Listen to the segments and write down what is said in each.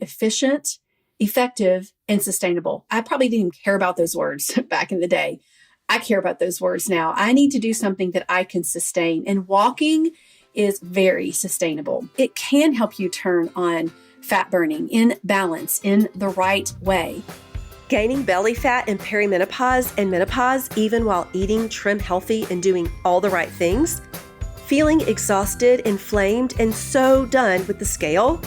efficient, effective, and sustainable. I probably didn't even care about those words back in the day. I care about those words now. I need to do something that I can sustain. And walking is very sustainable. It can help you turn on fat burning in balance in the right way. Gaining belly fat in perimenopause and menopause, even while eating trim healthy and doing all the right things? Feeling exhausted, inflamed, and so done with the scale?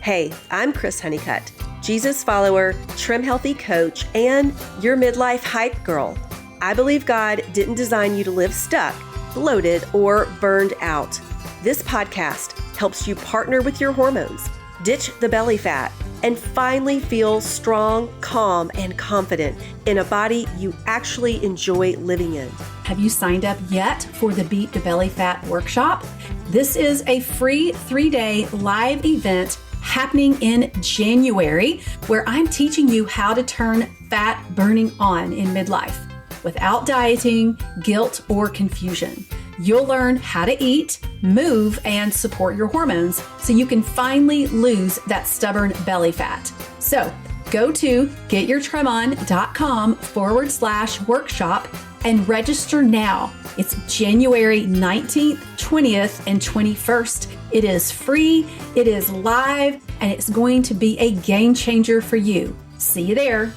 Hey, I'm Chris Honeycutt, Jesus follower, trim healthy coach, and your midlife hype girl. I believe God didn't design you to live stuck, bloated, or burned out. This podcast helps you partner with your hormones, ditch the belly fat, and finally feel strong, calm, and confident in a body you actually enjoy living in. Have you signed up yet for the Beat the Belly Fat workshop? This is a free 3-day live event happening in January, where I'm teaching you how to turn fat burning on in midlife without dieting, guilt, or confusion. You'll learn how to eat, move, and support your hormones so you can finally lose that stubborn belly fat. So go to getyourtrimon.com/workshop and register now. It's January 19th, 20th, and 21st. It is free, it is live, and it's going to be a game changer for you. See you there.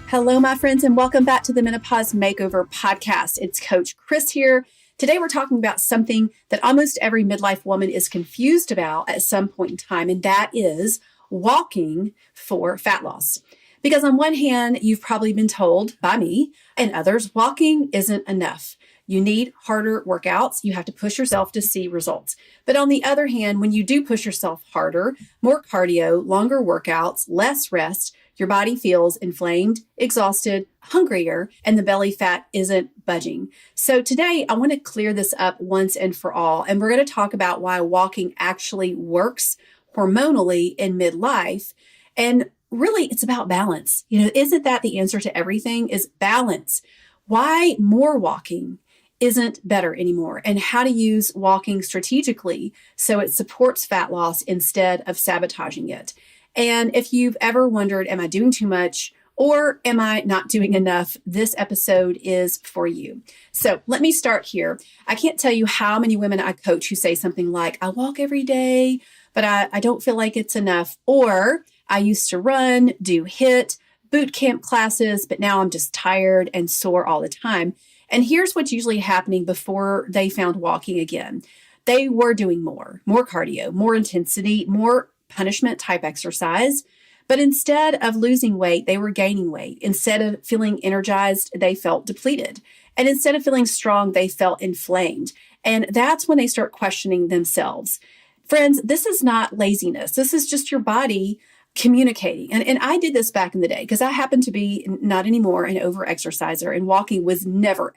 Hello, my friends, and welcome back to the Menopause Makeover Podcast. It's Coach Chris here. Today, we're talking about something that almost every midlife woman is confused about at some point in time, and that is walking for fat loss. Because on one hand, you've probably been told by me and others, walking isn't enough. You need harder workouts. You have to push yourself to see results. But on the other hand, when you do push yourself harder, more cardio, longer workouts, less rest, your body feels inflamed, exhausted, hungrier, and the belly fat isn't budging. So today, I want to clear this up once and for all. And we're going to talk about why walking actually works hormonally in midlife. And really, it's about balance. Isn't that the answer to everything? Is balance. Why more walking isn't better anymore, and how to use walking strategically so it supports fat loss instead of sabotaging it. And if you've ever wondered, am I doing too much or am I not doing enough? This episode is for you. So let me start here. I can't tell you how many women I coach who say something like, I walk every day, but I don't feel like it's enough. Or I used to run, do HIIT, boot camp classes, but now I'm just tired and sore all the time. And here's what's usually happening before they found walking again. They were doing more cardio, more intensity, more punishment type exercise. But instead of losing weight, they were gaining weight. Instead of feeling energized, they felt depleted. And instead of feeling strong, they felt inflamed. And that's when they start questioning themselves. Friends, this is not laziness. This is just your body communicating. And I did this back in the day because I happened to be, not anymore, an over-exerciser, and walking was never,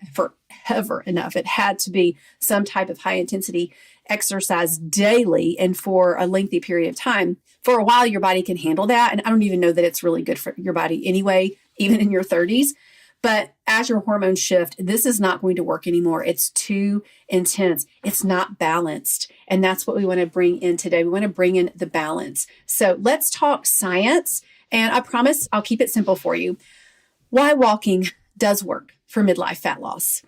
ever enough. It had to be some type of high intensity exercise daily and for a lengthy period of time. For a while, your body can handle that. And I don't even know that it's really good for your body anyway, even in your 30s. But as your hormones shift, this is not going to work anymore. It's too intense. It's not balanced. And that's what we want to bring in today. We want to bring in the balance. So let's talk science. And I promise I'll keep it simple for you. Why walking does work for midlife fat loss.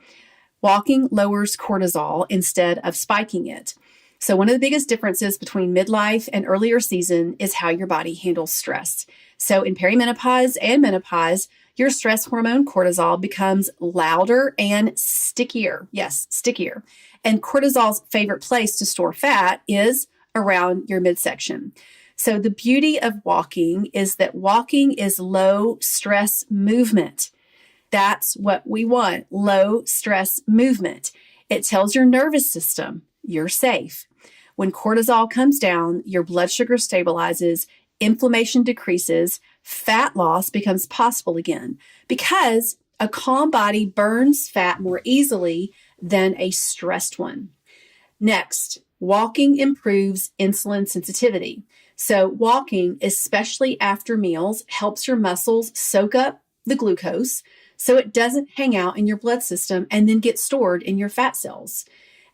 Walking lowers cortisol instead of spiking it. So one of the biggest differences between midlife and earlier season is how your body handles stress. So in perimenopause and menopause, your stress hormone cortisol becomes louder and stickier. Yes, stickier. And cortisol's favorite place to store fat is around your midsection. So the beauty of walking is that walking is low stress movement. That's what we want, low stress movement. It tells your nervous system you're safe. When cortisol comes down, your blood sugar stabilizes, inflammation decreases, fat loss becomes possible again because a calm body burns fat more easily than a stressed one. Next, walking improves insulin sensitivity. So walking, especially after meals, helps your muscles soak up the glucose so it doesn't hang out in your blood system and then get stored in your fat cells.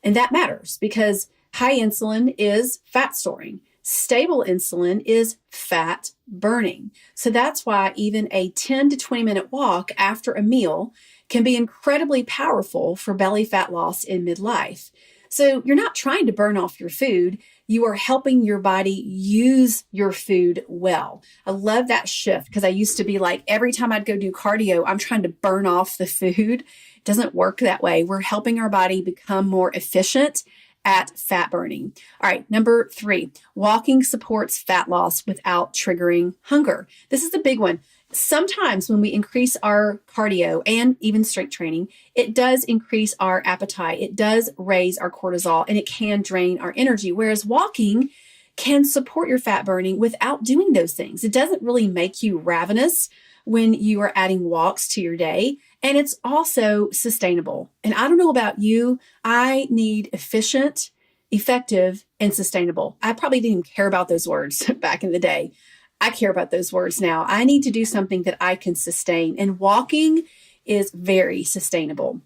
And that matters because high insulin is fat storing. Stable insulin is fat burning. So that's why even a 10 to 20 minute walk after a meal can be incredibly powerful for belly fat loss in midlife. So you're not trying to burn off your food. You are helping your body use your food well. I love that shift because I used to be like, every time I'd go do cardio, I'm trying to burn off the food. It doesn't work that way. We're helping our body become more efficient at fat burning. All right, number 3, walking supports fat loss without triggering hunger. This is the big one. Sometimes when we increase our cardio and even strength training, it does increase our appetite. It does raise our cortisol and it can drain our energy. Whereas walking can support your fat burning without doing those things. It doesn't really make you ravenous when you are adding walks to your day. And it's also sustainable. And I don't know about you, I need efficient, effective, and sustainable. I probably didn't even care about those words back in the day. I care about those words now. I need to do something that I can sustain. And walking is very sustainable.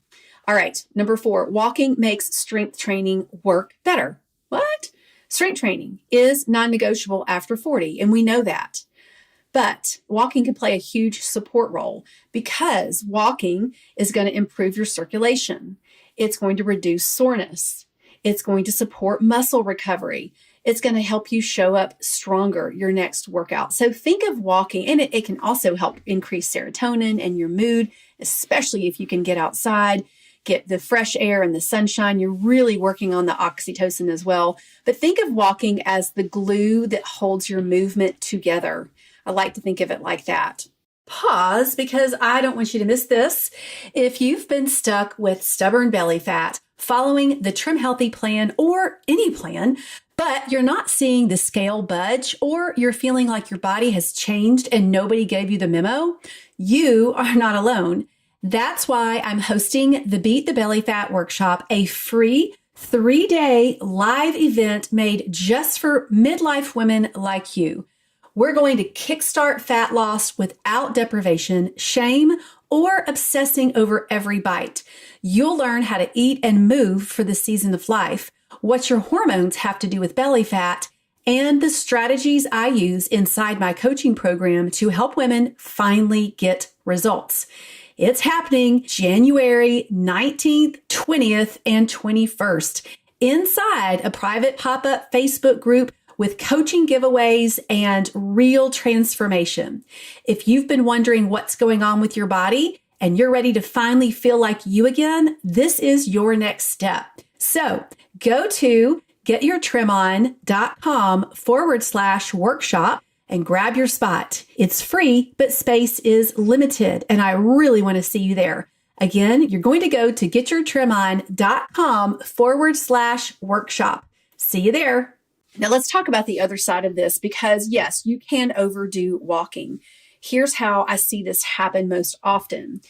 All right, number 4, walking makes strength training work better. What? Strength training is non-negotiable after 40, and we know that. But walking can play a huge support role because walking is going to improve your circulation. It's going to reduce soreness. It's going to support muscle recovery. It's going to help you show up stronger your next workout. So think of walking, and it can also help increase serotonin and your mood, especially if you can get outside, get the fresh air and the sunshine. You're really working on the oxytocin as well. But think of walking as the glue that holds your movement together. I like to think of it like that. Pause, because I don't want you to miss this. If you've been stuck with stubborn belly fat following the Trim Healthy plan or any plan, but you're not seeing the scale budge, or you're feeling like your body has changed and nobody gave you the memo, you are not alone. That's why I'm hosting the Beat the Belly Fat Workshop, a free 3-day live event made just for midlife women like you. We're going to kickstart fat loss without deprivation, shame, or obsessing over every bite. You'll learn how to eat and move for the season of life, what your hormones have to do with belly fat, and the strategies I use inside my coaching program to help women finally get results. It's happening January 19th, 20th, and 21st inside a private pop-up Facebook group with coaching giveaways and real transformation. If you've been wondering what's going on with your body and you're ready to finally feel like you again, this is your next step. So go to getyourtrimon.com/workshop and grab your spot. It's free, but space is limited, and I really want to see you there. Again, you're going to go to getyourtrimon.com/workshop. See you there. Now let's talk about the other side of this, because yes, you can overdo walking. Here's how I see this happen most often.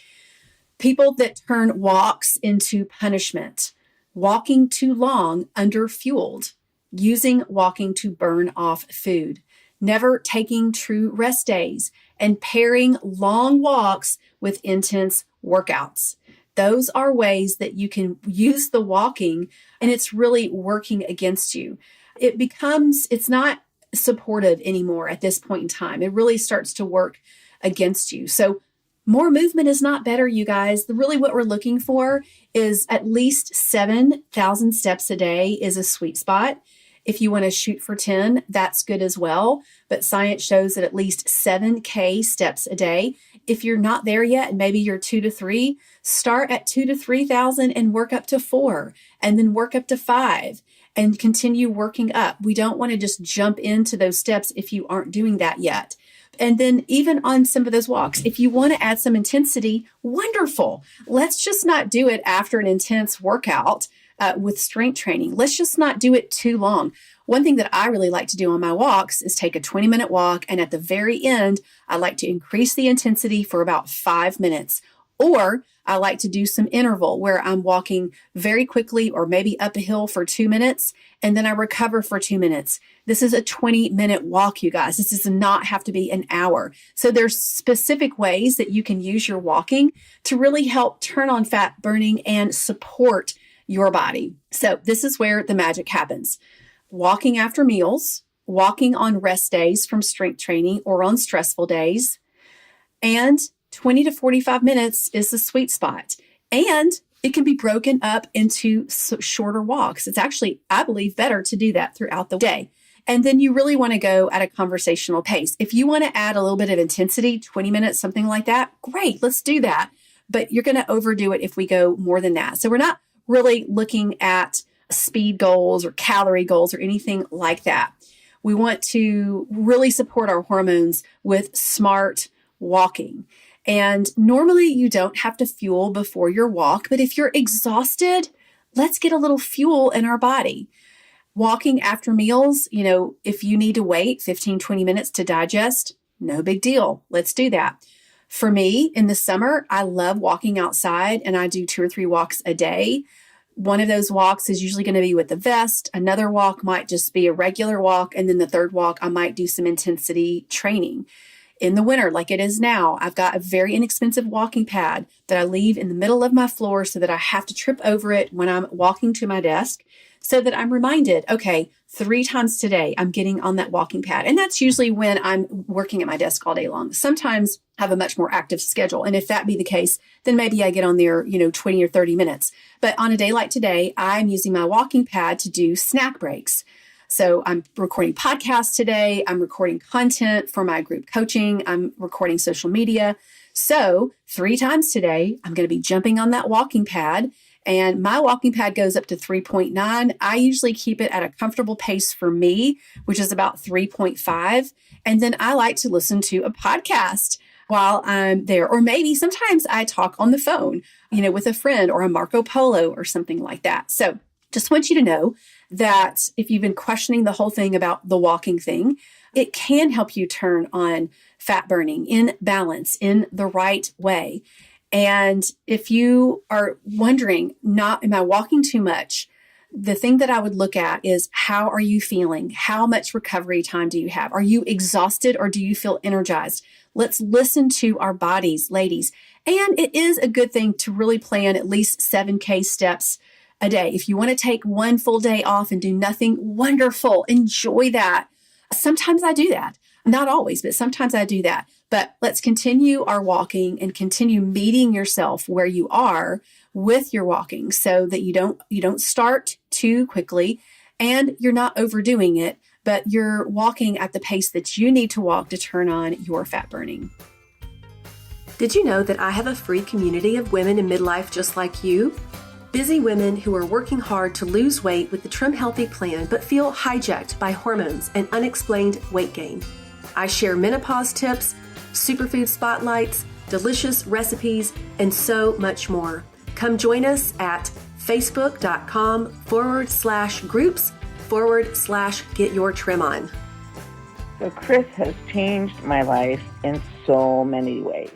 People that turn walks into punishment, walking too long underfueled, using walking to burn off food, never taking true rest days, and pairing long walks with intense workouts. Those are ways that you can use the walking, and it's really working against you. It's not supportive anymore at this point in time. It really starts to work against you. So more movement is not better, you guys. Really what we're looking for is at least 7,000 steps a day is a sweet spot. If you want to shoot for 10, that's good as well. But science shows that at least 7K steps a day. If you're not there yet, and maybe you're 2 to 3, start at 2 to 3,000 and work up to 4, and then work up to 5. And continue working up. We don't want to just jump into those steps if you aren't doing that yet. And then even on some of those walks, if you want to add some intensity, wonderful. Let's just not do it after an intense workout with strength training. Let's just not do it too long. One thing that I really like to do on my walks is take a 20-minute walk, and at the very end, I like to increase the intensity for about 5 minutes. Or I like to do some interval where I'm walking very quickly or maybe up a hill for 2 minutes, and then I recover for 2 minutes. This is a 20-minute walk, you guys. This does not have to be an hour. So there's specific ways that you can use your walking to really help turn on fat burning and support your body. So this is where the magic happens. Walking after meals walking on rest days from strength training or on stressful days. And 20 to 45 minutes is the sweet spot. And it can be broken up into shorter walks. It's actually, I believe, better to do that throughout the day. And then you really want to go at a conversational pace. If you want to add a little bit of intensity, 20 minutes, something like that, great, let's do that. But you're going to overdo it if we go more than that. So we're not really looking at speed goals or calorie goals or anything like that. We want to really support our hormones with smart walking. And normally you don't have to fuel before your walk, but if you're exhausted, let's get a little fuel in our body. Walking after meals, if you need to wait 15, 20 minutes to digest, no big deal. Let's do that. For me, in the summer, I love walking outside and I do 2 or 3 walks a day. One of those walks is usually going to be with a vest. Another walk might just be a regular walk. And then the third walk, I might do some intensity training. In the winter, like it is now, I've got a very inexpensive walking pad that I leave in the middle of my floor so that I have to trip over it when I'm walking to my desk, so that I'm reminded, okay, 3 times today, I'm getting on that walking pad. And that's usually when I'm working at my desk all day long. Sometimes I have a much more active schedule. And if that be the case, then maybe I get on there, 20 or 30 minutes. But on a day like today, I'm using my walking pad to do snack breaks. So I'm recording podcasts today. I'm recording content for my group coaching. I'm recording social media. So 3 times today, I'm going to be jumping on that walking pad. And my walking pad goes up to 3.9. I usually keep it at a comfortable pace for me, which is about 3.5. And then I like to listen to a podcast while I'm there. Or maybe sometimes I talk on the phone, with a friend or a Marco Polo or something like that. So just want you to know that if you've been questioning the whole thing about the walking thing, it can help you turn on fat burning in balance in the right way. And if you are wondering, am I walking too much? The thing that I would look at is, how are you feeling? How much recovery time do you have? Are you exhausted or do you feel energized? Let's listen to our bodies, ladies. And it is a good thing to really plan at least 7K steps a day. If you want to take one full day off and do nothing, wonderful. Enjoy that. Sometimes I do that. Not always, but sometimes I do that. But let's continue our walking and continue meeting yourself where you are with your walking so that you don't start too quickly and you're not overdoing it, but you're walking at the pace that you need to walk to turn on your fat burning. Did you know that I have a free community of women in midlife just like you? Busy women who are working hard to lose weight with the Trim Healthy plan but feel hijacked by hormones and unexplained weight gain. I share menopause tips, superfood spotlights, delicious recipes, and so much more. Come join us at facebook.com/groups/get your trim on. So Chris has changed my life in so many ways.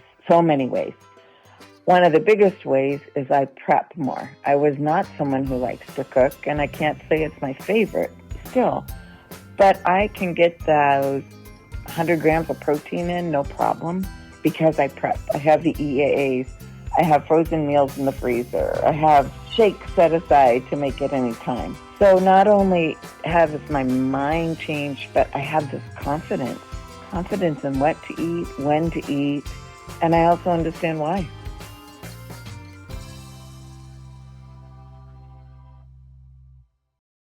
One of the biggest ways is I prep more. I was not someone who likes to cook, and I can't say it's my favorite still, but I can get those 100 grams of protein in, no problem, because I prep. I have the EAAs. I have frozen meals in the freezer. I have shakes set aside to make at any time. So not only has my mind changed, but I have this confidence in what to eat, when to eat, and I also understand why.